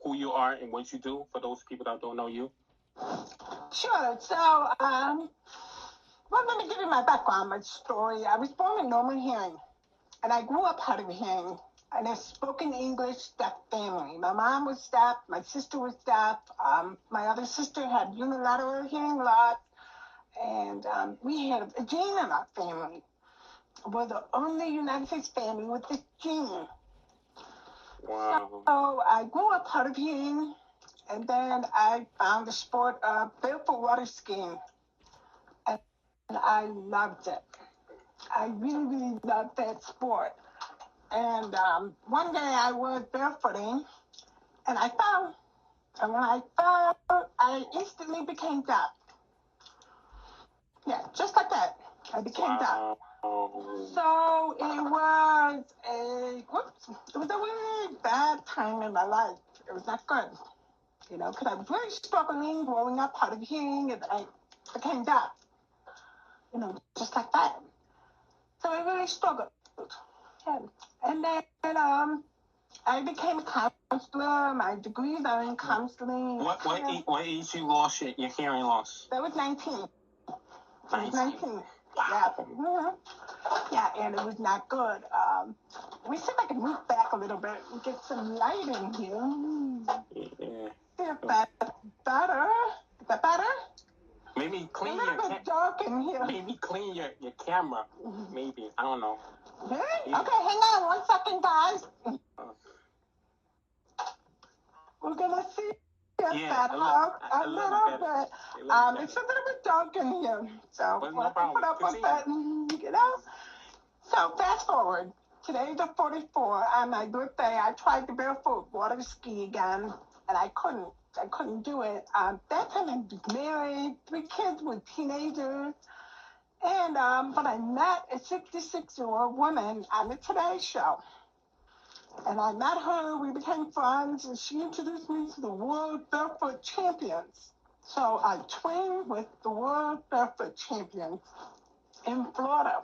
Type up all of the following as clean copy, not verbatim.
who you are and what you do for those people that don't know you? Sure. So, well, let me give you my background, my story. I was born with normal hearing, and I grew up hard of hearing. And a spoken English deaf family. My mom was deaf, my sister was deaf, my other sister had unilateral hearing loss, and we had a gene in our family. We're the only United States family with this gene. Wow. So I grew up hard of hearing, and then I found the sport of barefoot water skiing, and I loved it. I really, really loved that sport. And one day I was barefooting, and I fell. And when I fell, I instantly became deaf. Yeah, just like that. I became deaf. So it was a really bad time in my life. It was not good, because I was really struggling growing up hard of hearing, and I became deaf. Just like that. So I really struggled. Yeah. And then I became a counselor. My degrees are in counseling. What age you lost your hearing loss? That was 19. 19. Yeah. Mm-hmm. Yeah, and it was not good. Let me see if I can move back a little bit and get some light in here. Yeah. See if that's better. Is that better? Maybe clean a little bit dark in here. Maybe clean your camera. Maybe. I don't know. Really? Yeah. Okay, hang on 1 second, guys. We're gonna see if that helps a little bit. It's a little bit dark in here, so we'll have to put up with that. So fast forward. Today's the 44. On my birthday, I tried to barefoot water ski again, and I couldn't. I couldn't do it. That time I was married, 3 kids were teenagers. And but I met a 66-year-old woman on the Today Show. And I met her, we became friends, and she introduced me to the World Barefoot Champions. So I trained with the World Barefoot Champions in Florida.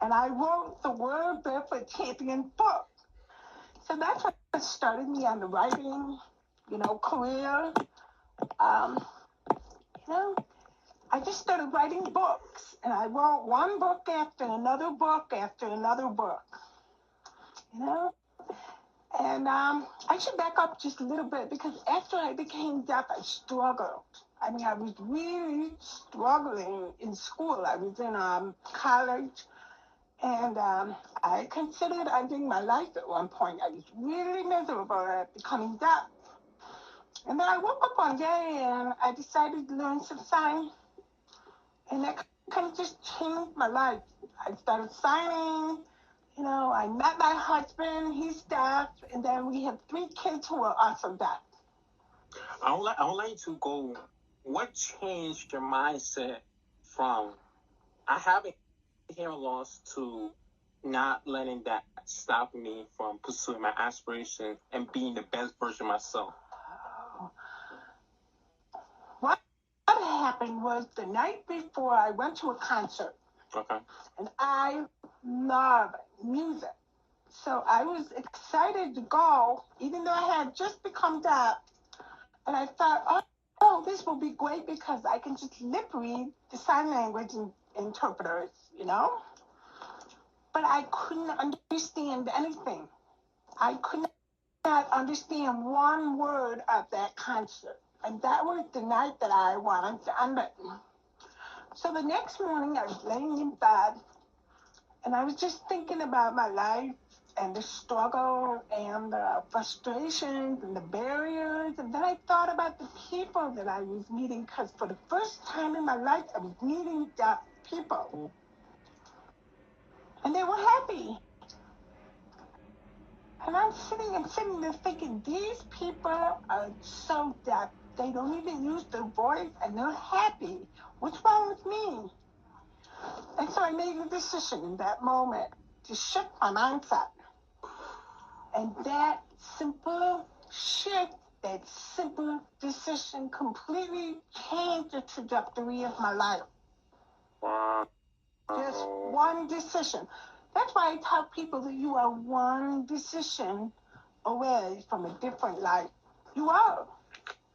And I wrote the World Barefoot Champion book. So that's what started me on the writing, career. I just started writing books, and I wrote one book after another book after another book, And I should back up just a little bit, because after I became deaf, I struggled. I mean, I was really struggling in school. I was in college, and I considered ending my life at one point. I was really miserable at becoming deaf. And then I woke up one day, and I decided to learn some sign. And that kind of just changed my life. I started signing, I met my husband, he's deaf, and then we have 3 kids who are also deaf. I would like to go, what changed your mindset from, I have a hearing loss, to not letting that stop me from pursuing my aspirations and being the best version of myself? What happened was the night before I went to a concert. Okay. And I love music. So I was excited to go, even though I had just become deaf. And I thought, oh, this will be great because I can just lip read the sign language interpreters, But I couldn't understand anything. I could not understand one word of that concert. And that was the night that I wanted to end it. So the next morning, I was laying in bed, and I was just thinking about my life and the struggle and the frustrations and the barriers. And then I thought about the people that I was meeting, because for the first time in my life, I was meeting deaf people. And they were happy. And I'm sitting there thinking, these people are so deaf. They don't even use their voice, and they're happy. What's wrong with me? And so I made a decision in that moment to shift my mindset. And that simple shift, that simple decision completely changed the trajectory of my life. Wow. Just one decision. That's why I tell people that you are one decision away from a different life. You are.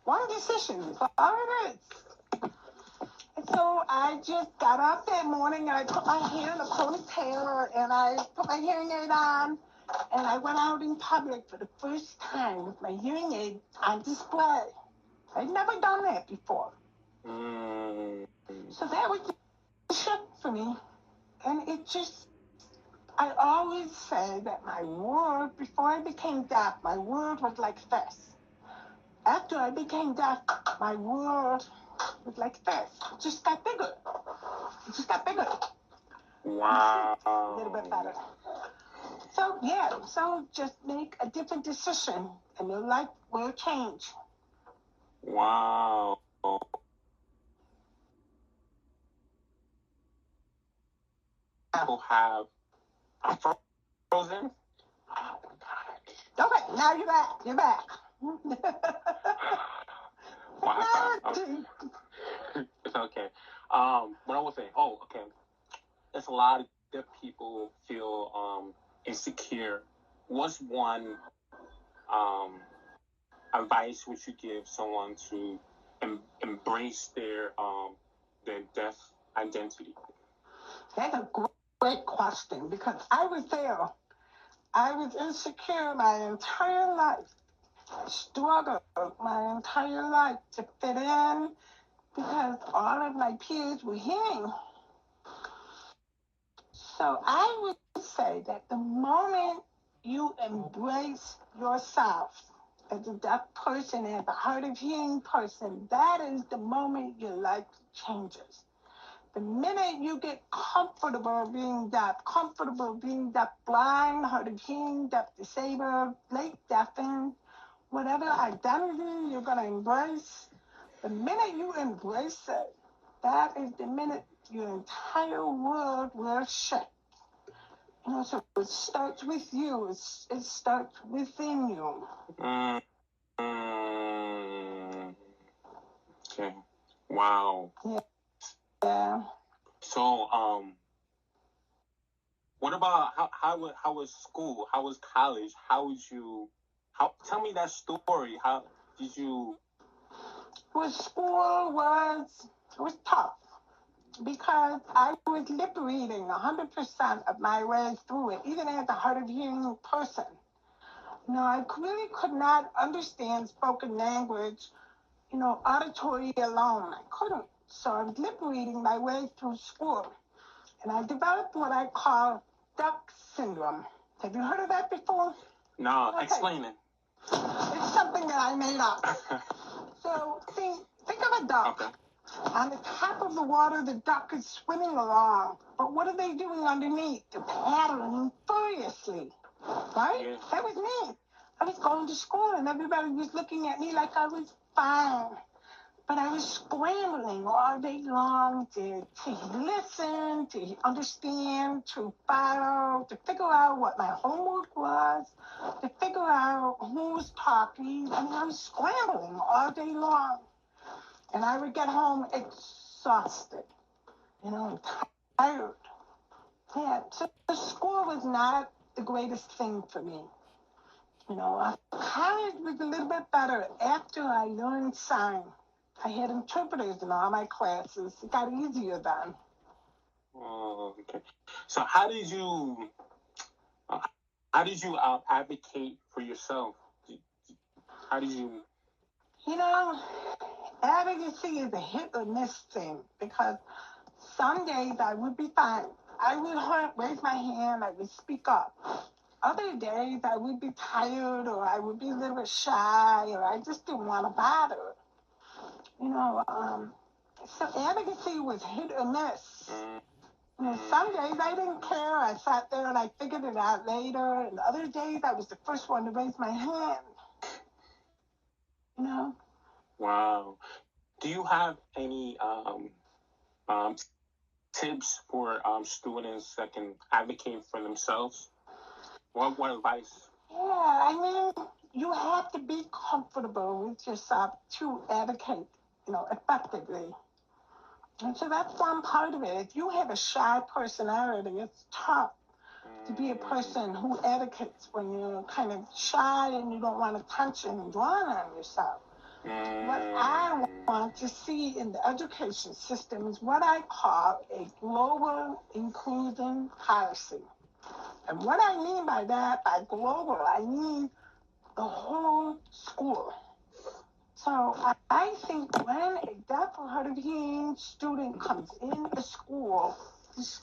One decision is all it is. And so I just got up that morning and I put my hair in a ponytail and I put my hearing aid on and I went out in public for the first time with my hearing aid on display. I'd never done that before. So that was a shift for me. And it just, I always say that my world, before I became deaf, my world was like this. After I became deaf, my world was like this. It just got bigger. It just got bigger. Wow. A little bit better. So, yeah, so just make a different decision and your life will change. Wow. People have frozen. Oh my God. Okay, now you're back. You're back. Wow. It's okay. What I was saying. Oh, okay. There's a lot of people feel insecure. What's one advice would you give someone to embrace their deaf identity? That's a great question because I was there. I was insecure my entire life. I struggled my entire life to fit in because all of my peers were hearing. So I would say that the moment you embrace yourself as a deaf person, as a hard of hearing person, that is the moment your life changes. The minute you get comfortable being deaf blind, hard of hearing, deaf disabled, late deafened, whatever identity you're going to embrace, the minute you embrace it, that is the minute your entire world will shift. You know, so it starts with you. It starts within you. Okay. Wow. Yeah. So, what about how was school? How was college? Tell me that story. How did you? Well, school was tough because I was lip reading 100% of my way through it, even as a hard of hearing person. You know, I really could not understand spoken language, you know, auditory alone. I couldn't. So I was lip reading my way through school. And I developed what I call duck syndrome. Have you heard of that before? No, okay. Explain it. It's something that I made up. So think of a duck. Okay. On the top of the water, the duck is swimming along. But what are they doing underneath? They're paddling furiously. Right? Yeah. That was me. I was going to school and everybody was looking at me like I was fine. But I was scrambling all day long to listen, to understand, to follow, to figure out what my homework was, to figure out who was talking. I mean, I was scrambling all day long. And I would get home exhausted, you know, tired. Yeah, so school was not the greatest thing for me. You know, college was a little bit better after I learned sign. I had interpreters in all my classes. It got easier then. Oh, okay. So how did you advocate for yourself? How did you? You know, advocacy is a hit or miss thing because some days I would be fine. I would raise my hand. I would speak up. Other days I would be tired or I would be a little bit shy or I just didn't want to bother. You know, so advocacy was hit or miss. You know, some days I didn't care. I sat there and I figured it out later. And other days I was the first one to raise my hand. You know? Wow. Do you have any tips for students that can advocate for themselves? What advice? Yeah, I mean, you have to be comfortable with yourself to advocate, you know, effectively. And so that's one part of it. If you have a shy personality, it's tough to be a person who advocates when you're kind of shy and you don't want attention and drawing on yourself. What I want to see in the education system is what I call a global inclusion policy. And what I mean by that, by global, I mean the whole school. So I think when a deaf or hard of hearing student comes in the school needs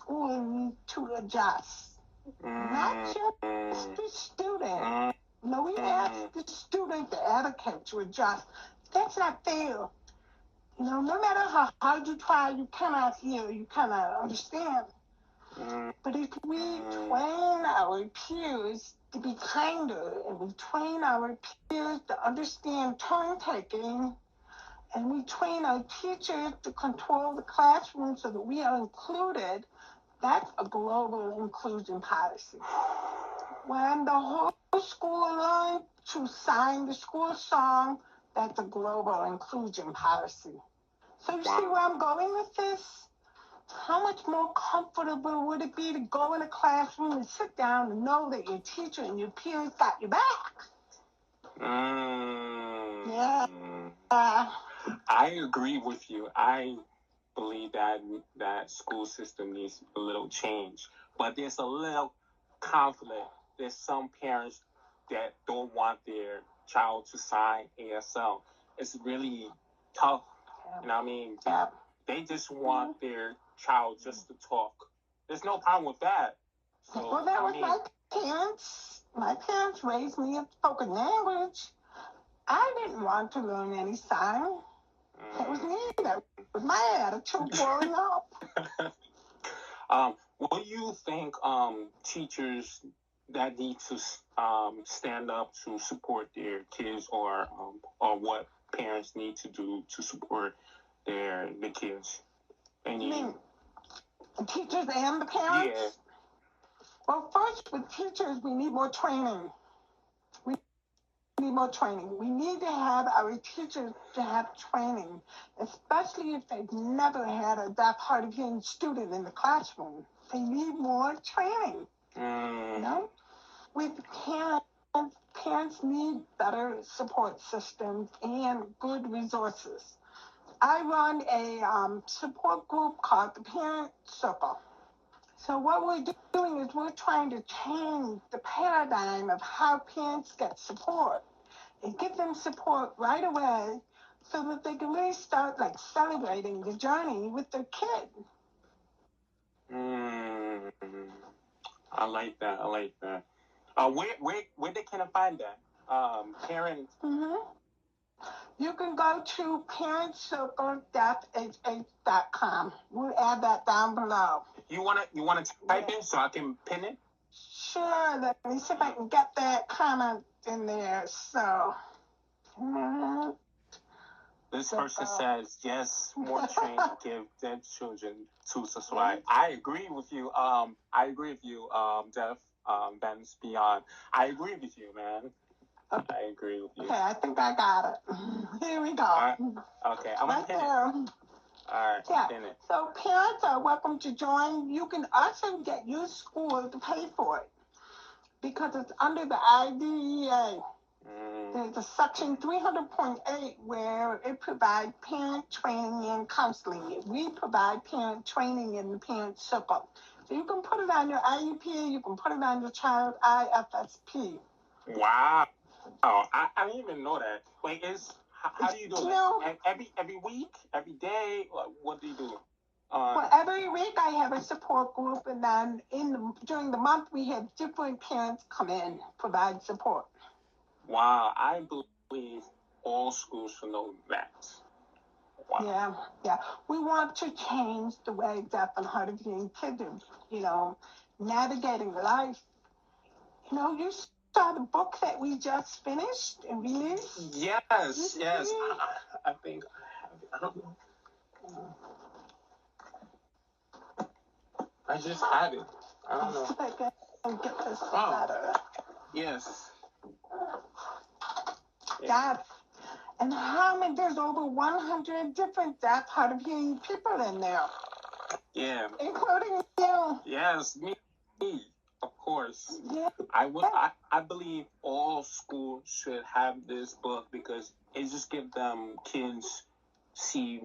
to adjust. Not just the student. No, we ask the student to advocate, to adjust. That's not fair. No matter how hard you try, you cannot hear, you cannot understand. But if we train our peers to be kinder, and we train our peers to understand turn taking, and we train our teachers to control the classroom so that we are included, that's a global inclusion policy. When the whole school learns to sing the school song, that's a global inclusion policy. So you see where I'm going with this? How much more comfortable would it be to go in a classroom and sit down and know that your teacher and your peers got your back? Yeah. I agree with you. I believe that school system needs a little change, but there's a little conflict. There's some parents that don't want their child to sign ASL. It's really tough. You know what I mean? They just want their child just to talk. There's no problem with that. So, well, that was my parents. My parents raised me in spoken language. I didn't want to learn any sign. It was me. That was my attitude growing up. What do you think teachers that need to stand up to support their kids, or what parents need to do to support the kids? You mean the teachers and the parents? Yeah. Well, first, with teachers, we need more training. We need to have our teachers to have training, especially if they've never had a deaf, hard of hearing student in the classroom. They need more training. With parents need better support systems and good resources. I run a support group called the Parent Circle. So what we're doing is we're trying to change the paradigm of how parents get support and give them support right away so that they can really start celebrating the journey with their kid. I like that. Where they can find that? Parents. You can go to parentcircle.hh.com. We'll add that down below. You wanna type it so I can pin it? Sure. Let me see if I can get that comment in there. So. This person says yes. More training give deaf children tools to survive. I agree with you. Deaf. Ben's Beyond. I agree with you, man. I agree with you. Okay, I think I got it. Here we go. Right. Okay, I'm right gonna pin there. it. All right, yeah. pin it. So parents are welcome to join. You can also get your school to pay for it because it's under the IDEA. There's a section 300.8 where it provides parent training and counseling. We provide parent training in the Parent Circle. So you can put it on your IEP, you can put it on your child IFSP. Wow. Oh, I didn't even know that. Wait, how do you do it? Every week? Every day? What do you do? Well, every week I have a support group, and then during the month we have different parents come in, provide support. Wow, I believe all schools should know that. Wow. Yeah. We want to change the way deaf and hard of hearing kids are, navigating life. You saw the book that we just finished and released? Yes. I think I don't know. I just had it. I don't know. I can get this better. Yes. Yeah. And there's over 100 different deaf, hard of hearing people in there. Yeah. Including you. Yes, me. Of course. course. Yeah. I believe all schools should have this book because it just gives them kids see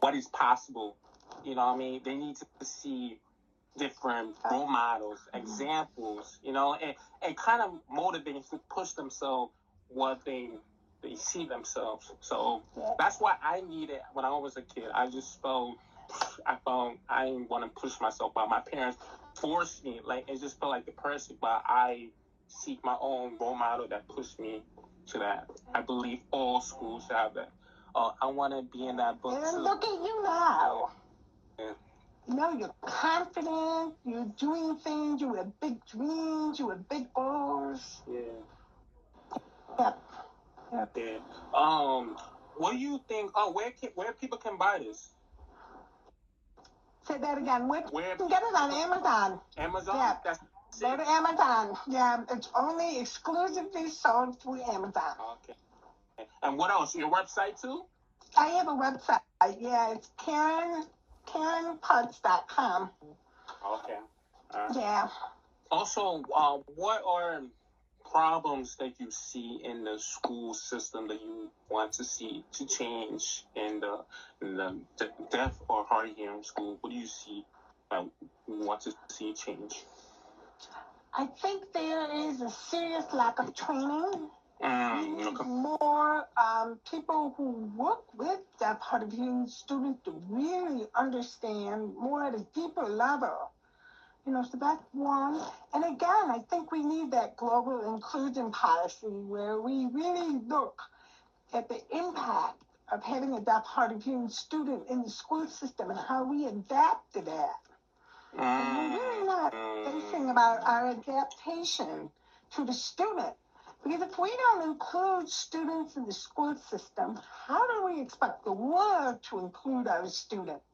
what is possible. You know what I mean? They need to see different role models, examples, and kind of motivating to push themselves what they see themselves. So that's why I needed when I was a kid. I felt I didn't want to push myself, but my parents forced me. Like it just felt like the person, but I seek my own role model that pushed me to that. I believe all schools should have that. I want to be in that book And too. look at you now. Yeah. You're confident, you're doing things, you have big dreams, you have big goals. Yeah. Yep. Yeah. What do you think? Oh, where people can buy this? Say that again. Where Where you can get it on Amazon. Amazon? Yeah. That's Go to Amazon. Yeah, it's only exclusively sold through Amazon. Okay. And what else? Your website too? I have a website. Yeah, it's KarenPutz.com. Okay. Yeah. Also, what are problems that you see in the school system that you want to see to change in the deaf or hard of hearing school? What do you see you want to see change? I think there is a serious lack of training. We need Okay. more people who work with deaf, hard of hearing students to really understand more at a deeper level. So that's one. And again, I think we need that global inclusion policy where we really look at the impact of having a deaf, hard of hearing student in the school system and how we adapt to that. And we're really not thinking about our adaptation to the student. Because if we don't include students in the school system, how do we expect the world to include our students?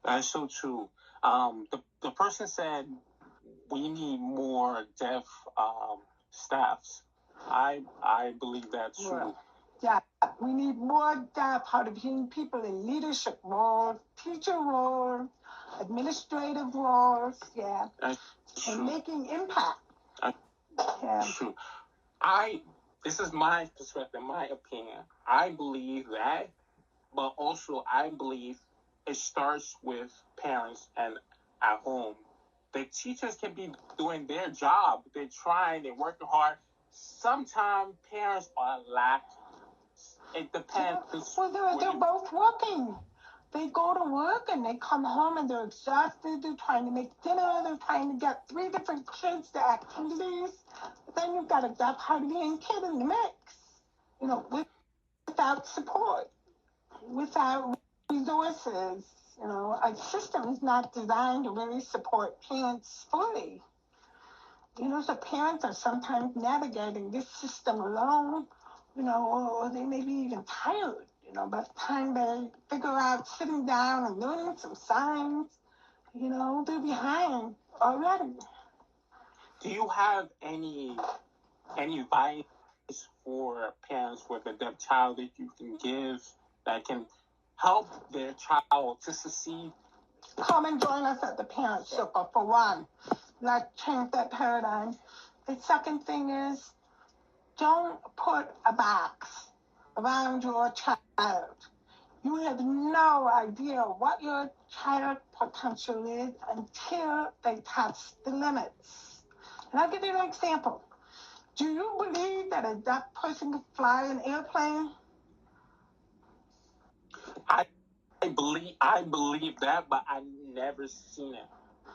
That's so true. The person said we need more deaf staffs. I believe that's true. Yeah, we need more deaf, hard of hearing people in leadership roles, teacher roles, administrative roles. Yeah, that's and true. making impact. That's true. This is my perspective, my opinion. I believe that, but also I believe it starts with parents and at home. The teachers can be doing their job. They're trying, they're working hard. Sometimes parents are lacking. It depends. Well, they're both working. They go to work and they come home and they're exhausted. They're trying to make dinner. They're trying to get 3 different kids to activities. But then you've got a deaf, hard of hearing kid in the mix. Without support, without resources. Our system is not designed to really support parents fully. So parents are sometimes navigating this system alone, or they may be even tired. By the time they figure out sitting down and learning some signs, they're behind already. Do you have any advice for parents with a deaf child that you can give that can help their child to succeed? Come and join us at the Parent Circle, for one. Let's change that paradigm. The second thing is, don't put a box around your child. You have no idea what your child's potential is until they test the limits. And I'll give you an example. Do you believe that a deaf person can fly an airplane? I believe that, but I've never seen it.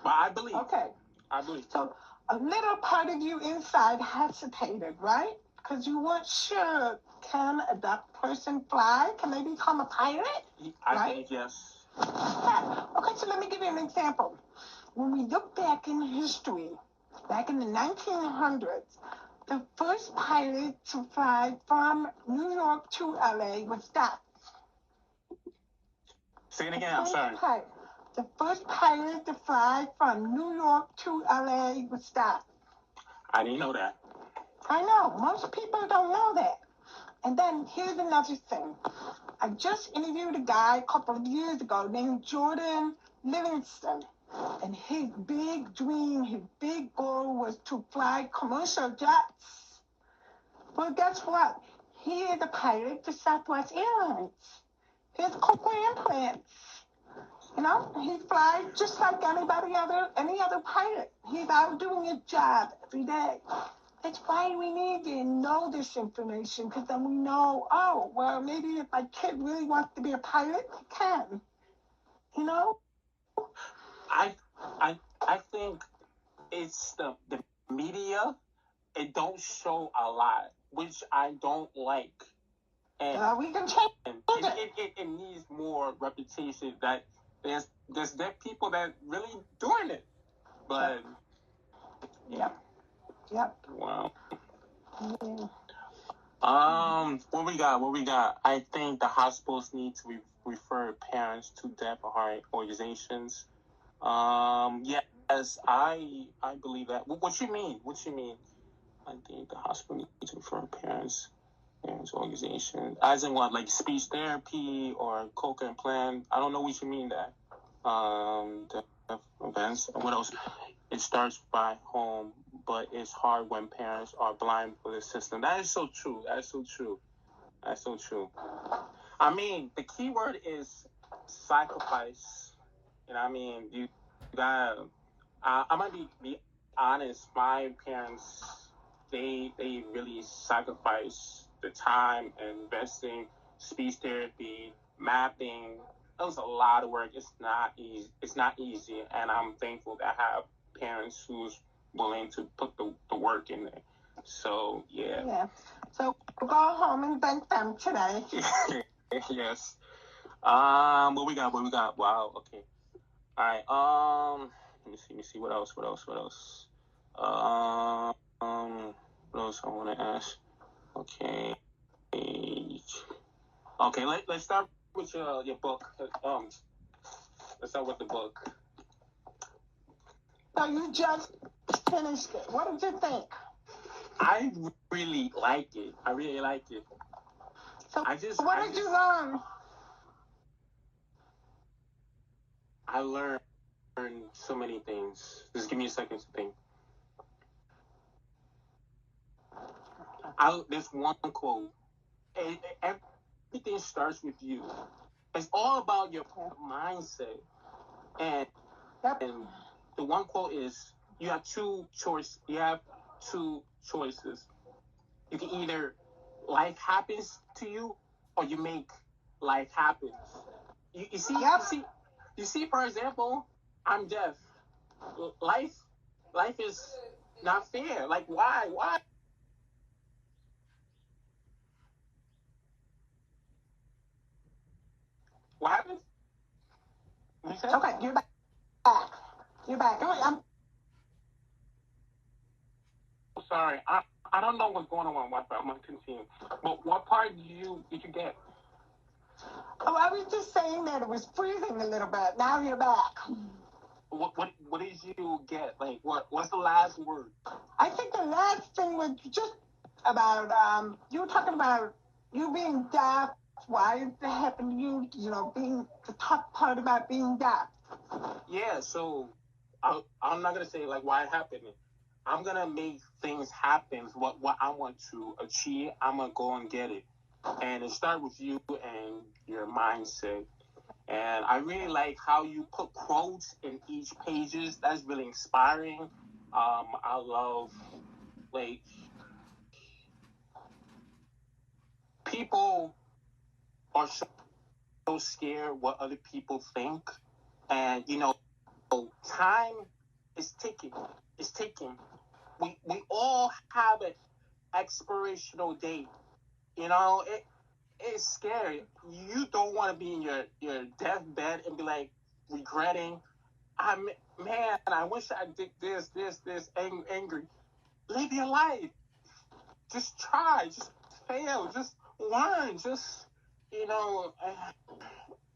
But I believe. Okay. I believe. So a little part of you inside hesitated, right? Because you weren't sure, can a deaf person fly? Can they become a pilot? I think yes. Yeah. Okay, so let me give you an example. When we look back in history, back in the 1900s, the first pilot to fly from New York to LA was deaf. Say it again, I'm sorry. The first pilot to fly from New York to LA was deaf. I didn't know that. I know. Most people don't know that. And then here's another thing. I just interviewed a guy a couple of years ago named Jordan Livingston. And his big dream, his big goal was to fly commercial jets. Well, guess what? He is a pilot for Southwest Airlines. His cochlear implants. You know, he flies just like any other pilot. He's out doing his job every day. That's why we need to know this information, because then we know, oh, well, maybe if my kid really wants to be a pilot, he can. You know? I think it's the media. It don't show a lot, which I don't like. And We can change it. it needs more reputation that there's deaf people that really doing it. But Yep. wow. Yeah. What we got? I think the hospitals need to refer parents to deaf or heart organizations. Yes, I believe that. What you mean? I think the hospital needs to refer parents organizations. As in what, like speech therapy or cochlear implant? I don't know what you mean that. The events. What else? It starts by home, but it's hard when parents are blind for the system. That is so true. I mean, the key word is sacrifice. You know what I mean? You gotta, I'm gonna be honest, my parents, they really sacrifice the time investing, speech therapy, mapping. It was a lot of work. It's not easy. And I'm thankful that I have parents who's willing to put the work in there. So, yeah. So we'll go home and thank them today. Yes. What we got? Wow, okay. All right. Let me see. What else? What else I want to ask? Okay. Let's start with your book. Let's start with the book. So you just finished it. What did you think? I really like it. So what did you learn? I learned so many things. Just give me a second to think. There's one quote. Everything starts with you. It's all about your mindset. And the one quote is, you have two choices. You can either life happens to you, or you make life happen. You see, for example, I'm deaf. Life is not fair. Like, why? What happened? Okay, you're back. I'm sorry. I don't know what's going on with Wi-Fi. I'm gonna continue. But what part did you get? Oh, I was just saying that it was freezing a little bit. Now you're back. What did you get? Like, what's the last word? I think the last thing was just about you were talking about you being deaf. Why did that happen to you? You know, being the tough part about being deaf. Yeah, so I'm not gonna say like why it happened. I'm gonna make things happen. What I want to achieve, I'm gonna go and get it. And it starts with you and your mindset. And I really like how you put quotes in each pages. That's really inspiring. I love, like, people are so scared what other people think. And, time is ticking. It's ticking. We all have an expirational date. It's scary. You don't want to be in your deathbed and be like regretting. I wish I did this, angry. Live your life. Just try. Just fail. Just learn.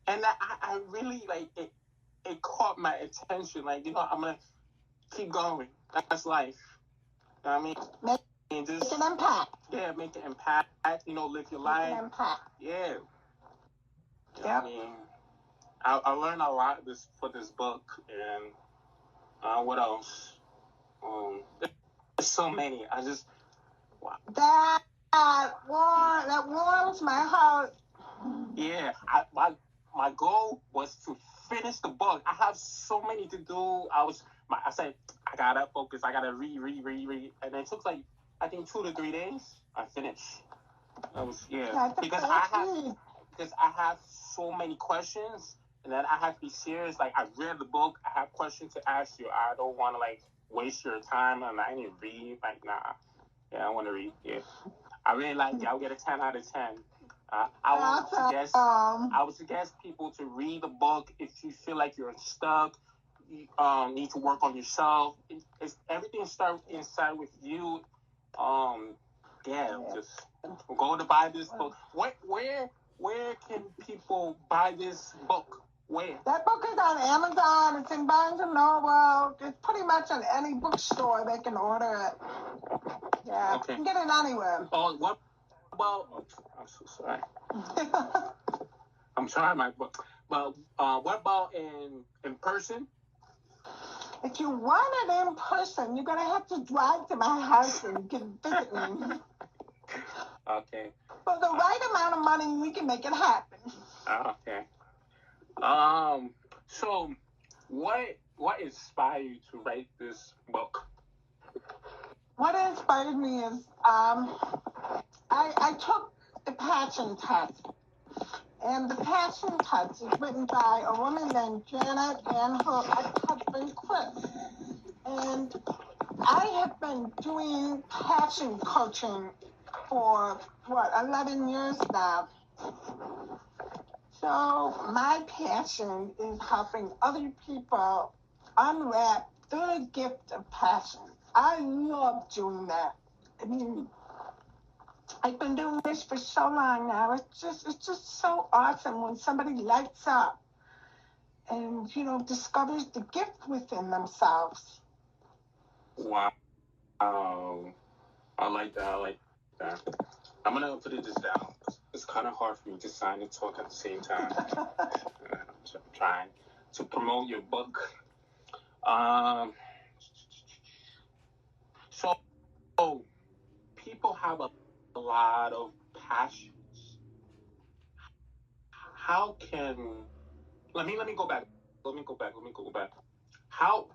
And I really like it. It caught my attention. Like, I'm gonna keep going. That's life. You know what I mean? Make an impact. Yeah, make an impact. Live your life. Make an impact. Yeah. Yep. I learned a lot for this book, and what else? There's so many. I just wow. That warms my heart. Yeah, my goal was to finish the book. I have so many to do. I said I gotta focus. I gotta read, and it took like I think 2 to 3 days. I finished. Because I have so many questions, and then I have to be serious. Like I read the book, I have questions to ask you. I don't want to like waste your time, and I need to read. Like nah, yeah, I want to read. Yeah, I really like it. I'll get a 10 out of 10. I would suggest people to read the book if you feel like you're stuck. You need to work on yourself. Everything starts inside with you. Just go to buy this book. Where can people buy this book? Where? That book is on Amazon. It's in Barnes and Noble. It's pretty much in any bookstore they can order it. Yeah, okay. You can get it anywhere. Oh, what about? I'm so sorry. I'm sorry, my book. But what about in person? If you want it in person, you're gonna have to drive to my house and visit me. Okay. For the right amount of money, we can make it happen. Okay. So, what inspired you to write this book? What inspired me is I took the passion test. And the passion test is written by a woman named Janet and her ex-husband Chris. And I have been doing passion coaching for 11 years now. So my passion is helping other people unwrap their gift of passion. I love doing that. I mean, I've been doing this for so long now. It's just so awesome when somebody lights up and, discovers the gift within themselves. Wow. I like that. I'm going to put this down. It's kind of hard for me to sign and talk at the same time. So I'm trying to promote your book. So people have a lot of passions. How can let me go back. Let me go back. How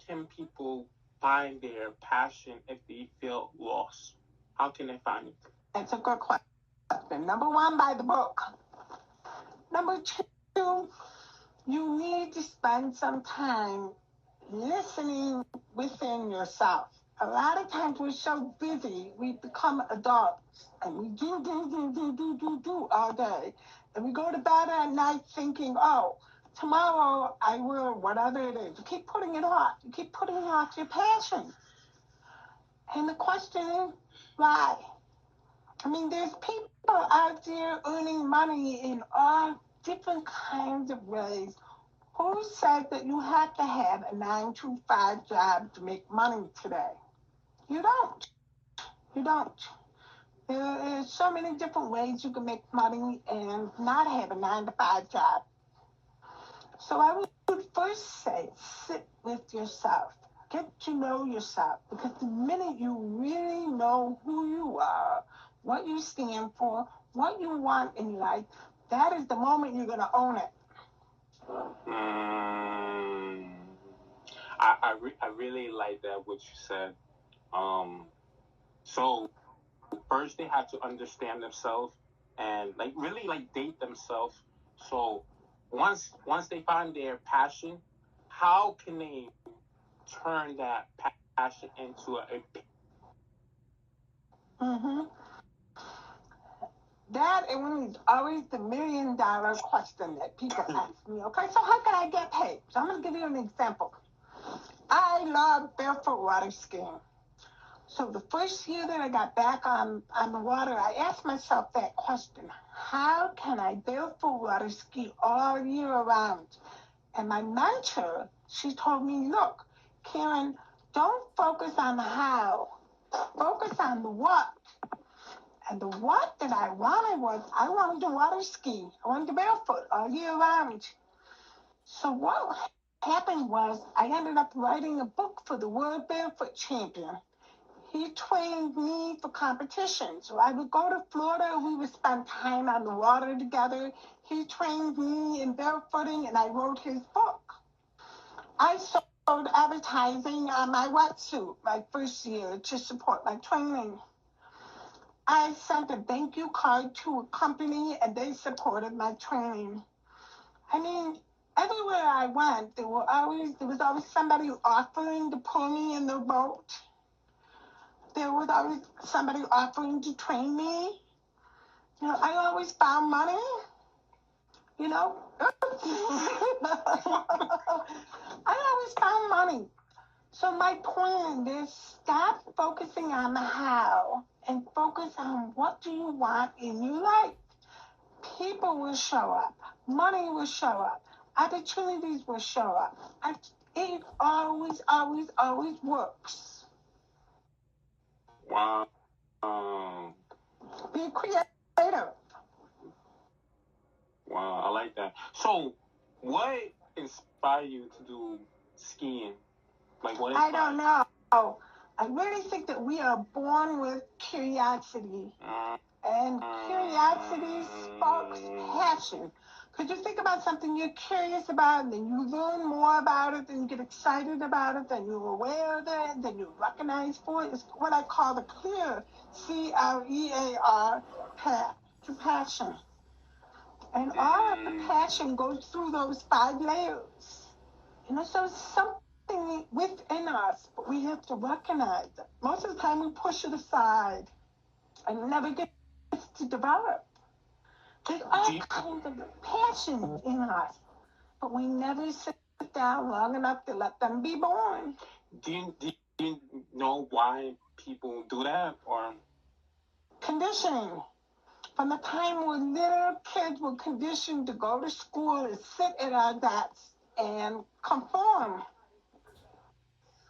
can people find their passion if they feel lost? How can they find it? That's a good question. Number one, buy the book. Number two, you need to spend some time listening within yourself. A lot of times we're so busy, we become adults and we do all day. And we go to bed at night thinking, oh, tomorrow I will, whatever it is. You keep putting it off. You keep putting off your passion. And the question is, why? I mean, there's people out there earning money in all different kinds of ways. Who said that you have to have a 9-to-5 job to make money today? You don't. There are so many different ways you can make money and not have a 9-to-5 job. So I would first say, sit with yourself. Get to know yourself. Because the minute you really know who you are, what you stand for, what you want in life, that is the moment you're going to own it. I really like that what you said. So first they have to understand themselves and really date themselves. So once they find their passion, how can they turn that passion into a That is always the $1 million question that people ask me. Okay, so how can I get paid? So I'm going to give you an example. I love barefoot water skiing. So the first year that I got back on the water, I asked myself that question. How can I barefoot water ski all year round? And my mentor, she told me, look, Karen, don't focus on the how. Focus on the what. And the what that I wanted was I wanted to water ski. I wanted to barefoot all year round. So what happened was I ended up writing a book for the World Barefoot Champion. He trained me for competitions. So I would go to Florida. We would spend time on the water together. He trained me in barefooting, and I wrote his book. I sold advertising on my wetsuit my first year to support my training. I sent a thank you card to a company, and they supported my training. I mean, everywhere I went, there was always somebody offering to pull me in their boat. There was always somebody offering to train me. You know, I always found money. You know, I always found money. So my point is stop focusing on the how and focus on what do you want in your life. People will show up. Money will show up. Opportunities will show up. It always, always, always works. Wow. Be creative. Wow, I like that. So, what inspired you to do skiing? Like, what I inspired don't know. I really think that we are born with curiosity. And curiosity sparks passion. Because you think about something you're curious about, and then you learn more about it, then you get excited about it, then you're aware of it, then you recognize for it. It's what I call the clear, C-L-E-A-R, path to passion. And all of the passion goes through those 5 layers. You know, so it's something within us, but we have to recognize it. Most of the time we push it aside and never gets to develop. There's all kinds of passions in us, but we never sit down long enough to let them be born. Do you know why people do that, or? Conditioning. From the time when little kids were conditioned to go to school and sit at our desks and conform.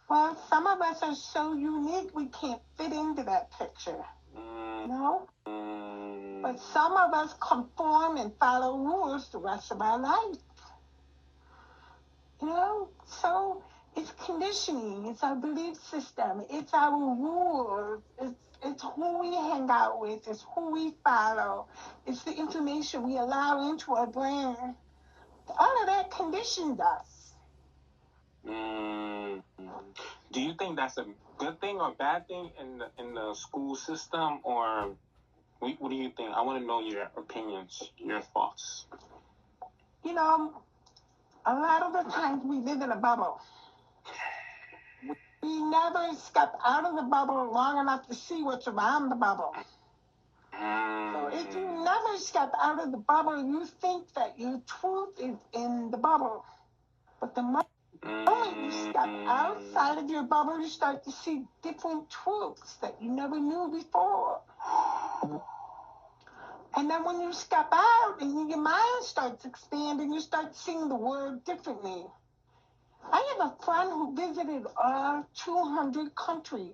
Well, some of us are so unique we can't fit into that picture. No? But some of us conform and follow rules the rest of our life. You know? So it's conditioning. It's our belief system. It's our rules. It's who we hang out with. It's who we follow. It's the information we allow into our brain. All of that conditioned us. Do you think that's a good thing or bad thing in the school system, or what do you think? I want to know your opinions, your thoughts. You know, a lot of the times we live in a bubble. We never step out of the bubble long enough to see what's around the bubble. So if you never step out of the bubble, you think that your truth is in the bubble. But the moment you step outside of your bubble, you start to see different truths that you never knew before. And then when you step out and your mind starts expanding, you start seeing the world differently. I have a friend who visited all 200 countries.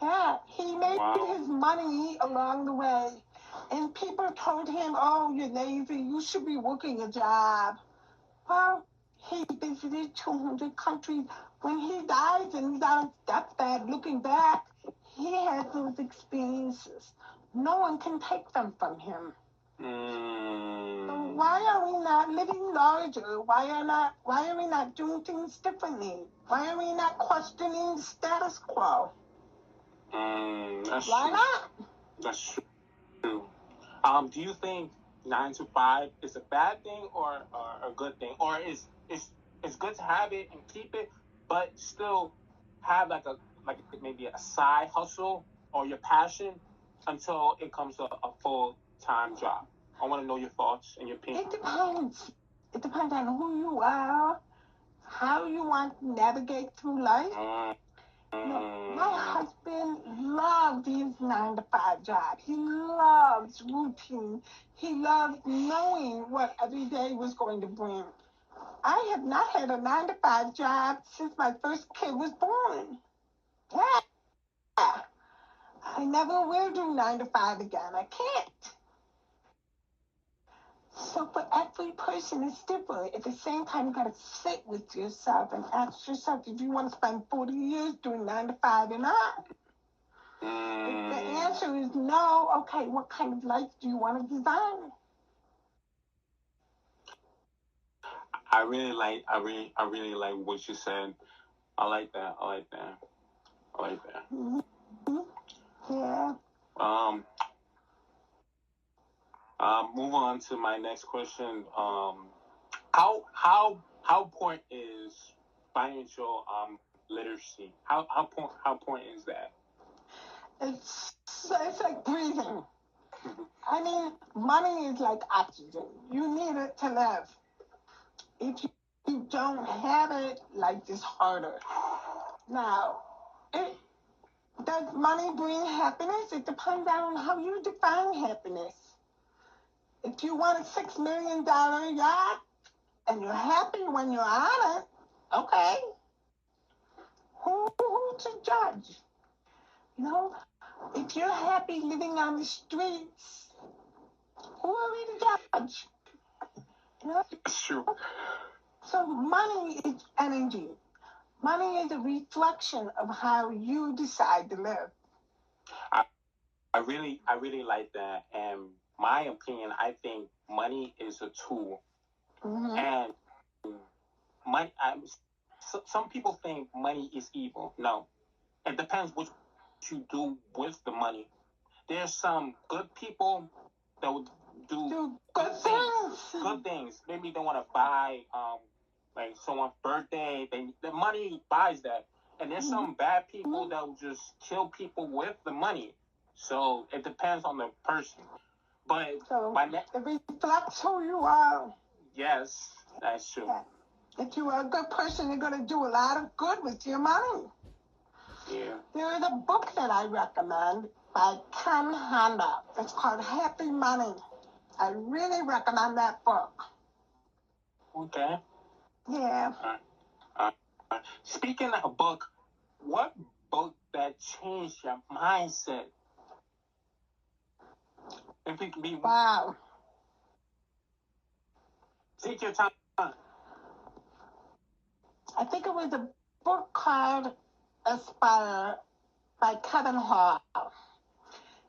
Yeah, he made his money along the way. And people told him, oh, you're lazy, you should be working a job. Well, he visited 200 countries. When he dies and he's on his deathbed looking back, he has those experiences. No one can take them from him. So why are we not living larger? Why are we not doing things differently? Why are we not questioning the status quo? Why not? That's true. Do you think 9 to 5 is a bad thing or a good thing, or is it's good to have it and keep it, but still have like maybe a side hustle or your passion until it comes to a full-time job? I want to know your thoughts and your opinion. It depends. It depends on who you are, how you want to navigate through life. You know, my husband loved his 9 to 5 job. He loves routine. He loved knowing what every day was going to bring. I have not had a 9 to 5 job since my first kid was born. Yeah. I never will do 9 to 5 again. I can't. So for every person, it's different. At the same time, you got to sit with yourself and ask yourself if you want to spend 40 years doing 9 to 5 or not. If the answer is no, okay, what kind of life do you want to design? I really like what you said. I like that. Mm-hmm. Yeah. Move on to my next question. How important is financial literacy? How important is that? It's like breathing. I mean, money is like oxygen. You need it to live. If you don't have it, life is harder. Now, does money bring happiness? It depends on how you define happiness. If you want a $6 million yacht and you're happy when you're on it, okay. Who to judge? You know, if you're happy living on the streets, who are we to judge? You know? Sure. So money is energy. Money is a reflection of how you decide to live. I really like that. And my opinion, I think money is a tool. Mm-hmm. And money. Some people think money is evil. No, it depends what you do with the money. There's some good people that would do good things. Good things. Maybe they want to buy like someone's birthday. The money buys that. And there's some bad people that will just kill people with the money. So it depends on the person. But it reflects who you are. Yes, that's true. Yeah. If you are a good person, you're going to do a lot of good with your money. Yeah. There is a book that I recommend by Ken Honda. It's called Happy Money. I really recommend that book. Okay. Yeah. Speaking of a book, what book that changed your mindset? If it can be. Wow. Take your time. I think it was a book called Aspire by Kevin Hall.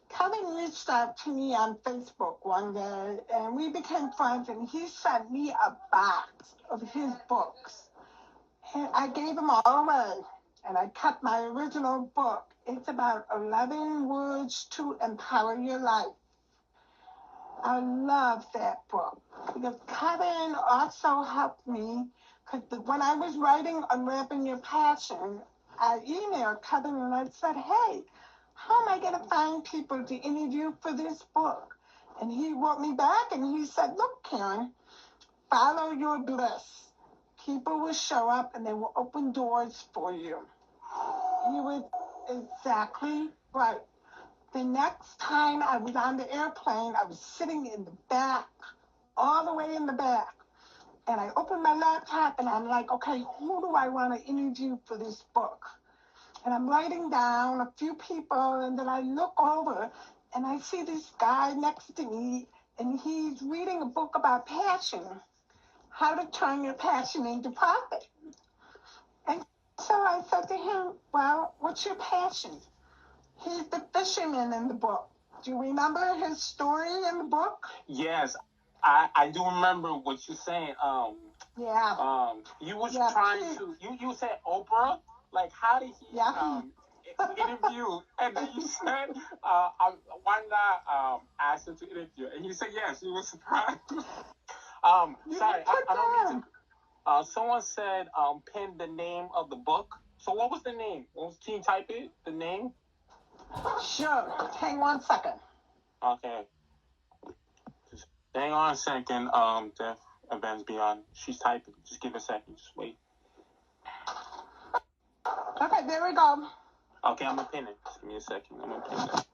Kevin reached out to me on Facebook one day, and we became friends, and he sent me a box of his books. And I gave them all away, and I kept my original book. It's about 11 words to empower your life. I love that book because Kevin also helped me, because when I was writing Unwrapping Your Passion, I emailed Kevin and I said, hey, how am I going to find people to interview for this book? And he wrote me back and he said, look, Karen, follow your bliss. People will show up and they will open doors for you. He was exactly right. The next time I was on the airplane, I was sitting in the back, all the way in the back. And I opened my laptop and I'm like, okay, who do I want to interview for this book? And I'm writing down a few people, and then I look over and I see this guy next to me, and he's reading a book about passion, how to turn your passion into profit. And so I said to him, well, what's your passion? He's the fisherman in the book. Do you remember his story in the book? Yes, I do remember what you're saying. Yeah. You was trying to, you said Oprah? Like, how did he interview? And then you said, one guy asked him to interview, and he said yes. He was surprised. Sorry, I don't mean to. Someone said, pin the name of the book. So what was the name? Can you type it? The name? Sure. Hang on a second. Okay. Just hang on a second. Deaf Events Beyond. She's typing. Just give a second. Just wait. Okay, there we go. Okay, I'm gonna pin it. Just give me a second. I'm gonna pin it.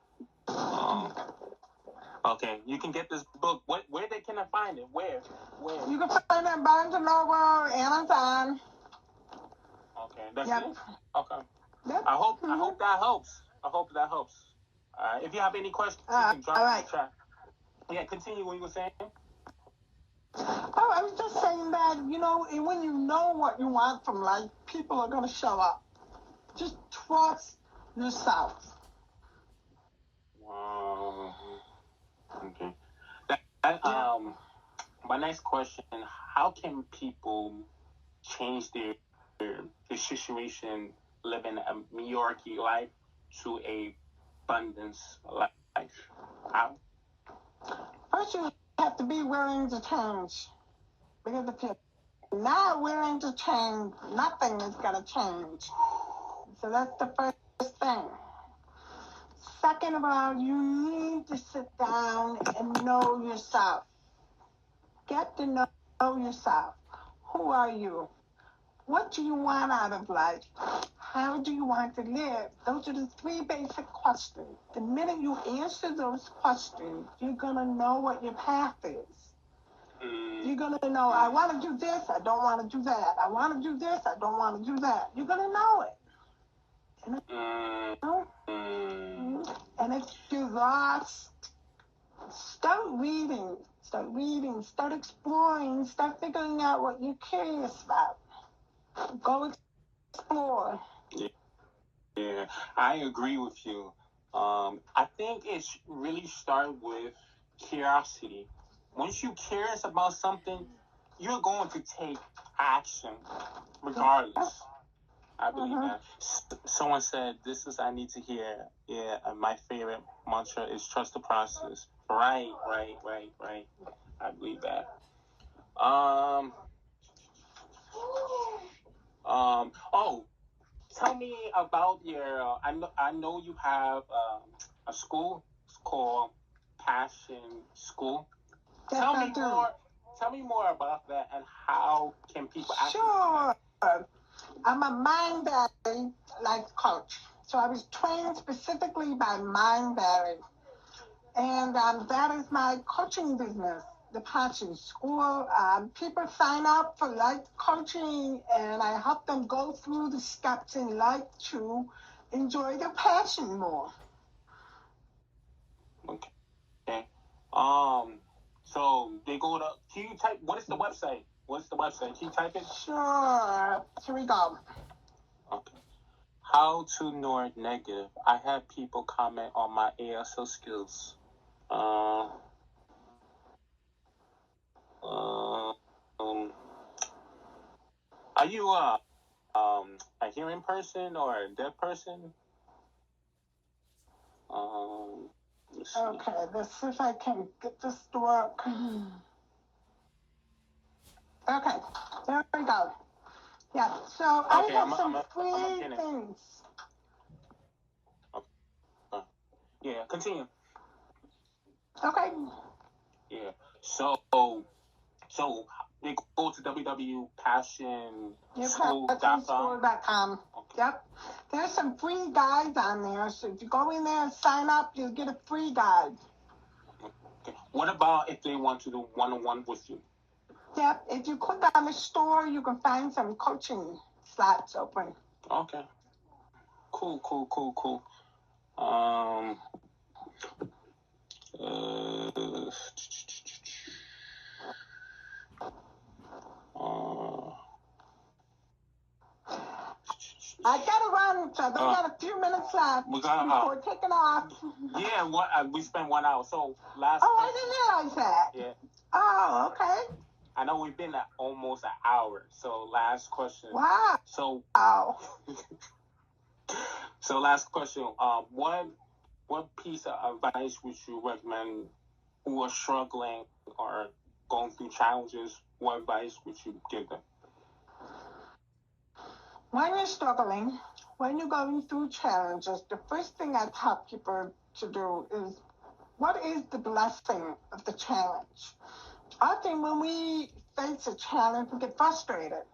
Okay, you can get this book. Where they can I find it? Where? You can find it at Barnes & Noble, Amazon. Okay, that's it? Okay. Yep. I hope that helps. I hope that helps. If you have any questions, you can drop in the chat. Yeah, continue what you were saying. Oh, I was just saying that, when you know what you want from life, people are going to show up. Just trust yourself. Wow. Okay. My next question, how can people change their situation living a mediocre life to a abundance life? How? First, you have to be willing to change. Because if you're not willing to change, nothing is going to change. So that's the first thing. Second of all, you need to sit down and know yourself. Get to know yourself. Who are you? What do you want out of life? How do you want to live? Those are the three basic questions. The minute you answer those questions, you're going to know what your path is. You're going to know, I want to do this, I don't want to do that. I want to do this, I don't want to do that. You're going to know it. And if you're lost, start reading, start exploring, start figuring out what you're curious about. Go explore. Yeah, I agree with you. I think it really starts with curiosity. Once you're curious about something, you're going to take action regardless. I believe that. Someone said, this is I need to hear. Yeah, my favorite mantra is trust the process. Right. I believe that. Tell me about your. I know you have a school. It's called Passion School. Tell me more about that and how can people actually. Sure. I'm a mind-body life coach. So I was trained specifically by Mindberry. And that is my coaching business, the Passion School. People sign up for life coaching, and I help them go through the steps in life to enjoy their passion more. Okay. So they go to. Can you type? What is the website? Can you type it? Sure. Here we go. Okay. How to ignore negative. I have people comment on my ASL skills. Are you a hearing person or a deaf person? Okay, let's see if I can get this to work. Okay, there we go. Yeah, so I have some free things. Okay. Yeah, continue. Okay. Yeah. So they go to www.passionschool.com. Okay. Yep. There's some free guides on there. So if you go in there and sign up, you'll get a free guide. Okay. What about if they want to do one-on-one with you? Yep. If you click on the store, you can find some coaching slots open. Okay. Cool. I gotta run, so I got a few minutes left before taking off. Yeah, we spent 1 hour. So last. Oh, I didn't realize that. Yeah. Oh, okay. I know we've been at almost an hour. So last question. Wow. So. Wow. So last question. What piece of advice would you recommend who are struggling or going through challenges? What advice would you give them? When you're struggling, when you're going through challenges, the first thing I tell people to do is, what is the blessing of the challenge? Often when we face a challenge, we get frustrated.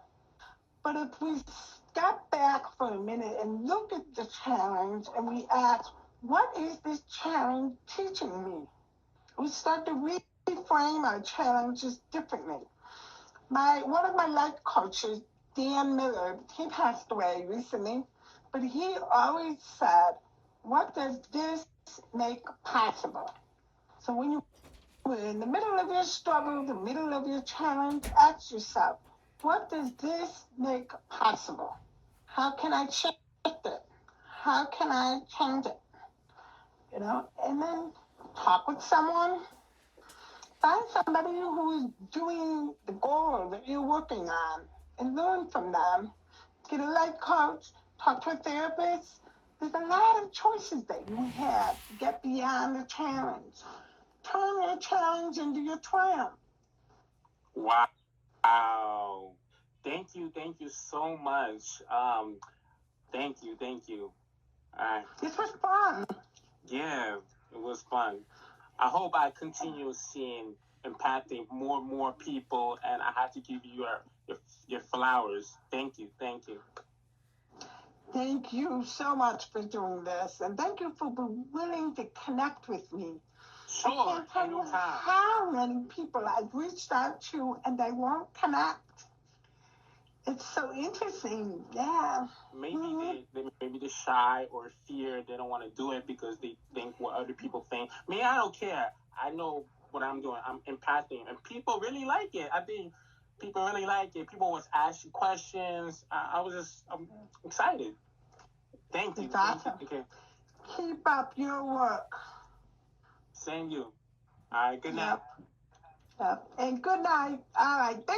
But if we step back for a minute and look at the challenge and we ask, what is this challenge teaching me? We start to reframe our challenges differently. One of my life coaches, Dan Miller, he passed away recently, but he always said, what does this make possible? So when you were in the middle of your struggle, the middle of your challenge, ask yourself, what does this make possible? How can I shift it? How can I change it? And then talk with someone. Find somebody who is doing the goal that you're working on and learn from them. Get a life coach, talk to a therapist. There's a lot of choices that you have to get beyond the challenge. Turn your challenge into your triumph. Wow. Thank you so much. Thank you. This was fun. Yeah, it was fun. I hope I continue seeing impacting more and more people, and I have to give you your flowers. Thank you. Thank you so much for doing this, and thank you for being willing to connect with me. Sure, I can't tell you how many people I've reached out to and they won't connect. It's so interesting, yeah. Maybe they're shy or fear. They don't want to do it because they think what other people think. Me, I don't care. I know what I'm doing. I'm impacting, and people really like it. I think people really like it. People always ask you questions. I'm excited. Thank you. It's awesome. Keep up your work. Same you. All right. Good night. Yep. And good night. All right.